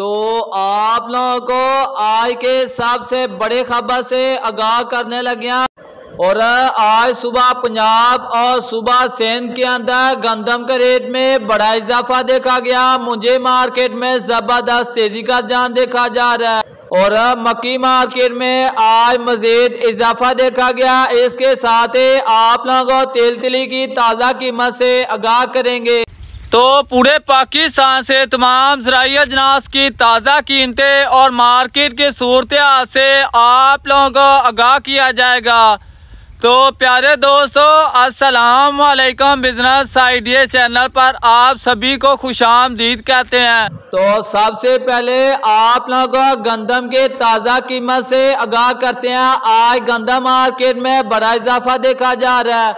तो आप लोगों को आज के सबसे बड़े खबर से आगाह करने लगे हैं। और आज सुबह पंजाब और सुबह सिंध के अंदर गंदम के रेट में बड़ा इजाफा देखा गया। मुझे मार्केट में जबरदस्त तेजी का रुझान देखा जा रहा है और मक्की मार्केट में आज मजीद इजाफा देखा गया। इसके साथ ही आप लोगों को तेल तिली की ताज़ा कीमत से आगाह करेंगे। तो पूरे पाकिस्तान से तमाम ज़राई अजनास की ताज़ा कीमतें और मार्केट की सूरत हाल से आप लोगों को आगाह किया जाएगा। तो प्यारे दोस्तों, अस्सलाम वालेकुम। बिजनेस आइडिया चैनल पर आप सभी को खुशामदीद कहते हैं। तो सबसे पहले आप लोगों को गंदम के ताज़ा कीमत से आगाह करते हैं। आज गंदम मार्केट में बड़ा इजाफा देखा जा रहा है।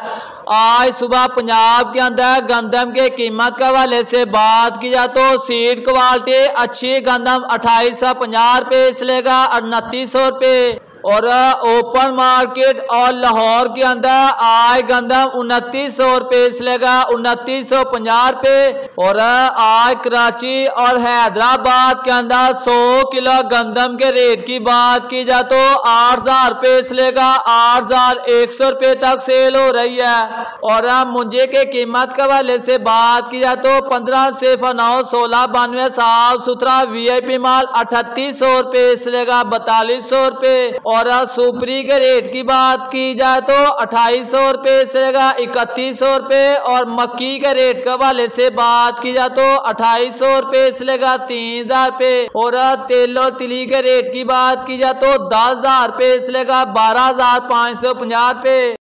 आज सुबह पंजाब के अंदर गंदम के कीमत के हवाले से बात की जाए तो सीड क्वालिटी अच्छी गंदम 2850 रुपये इसलेगा 2900 रुपये। और ओपन मार्केट और लाहौर के अंदर आज गंदम 2900 रुपये इसलेगा 2950 रुपये। और आज कराची और हैदराबाद के अंदर 100 किलो गंदम के रेट की बात की जाए तो 8000 रुपये इसलेगा 8100 रुपये तक सेल हो रही है। और मुंजे के कीमत के हवाले से बात की जाए तो 15 से 9 16 92 साफ सुथरा VIP माल 3800 रुपये इसलेगा 4200 रुपये। और सुपरी के रेट की बात की जाए तो 2800 रुपये से 3100 रुपये। और मक्की के रेट के हवाले से बात की जाए तो 2800 रुपये से 3000 रुपये। और तेलो तिली के रेट की बात की जाए तो 10,000 रुपये से 12,550 रुपये।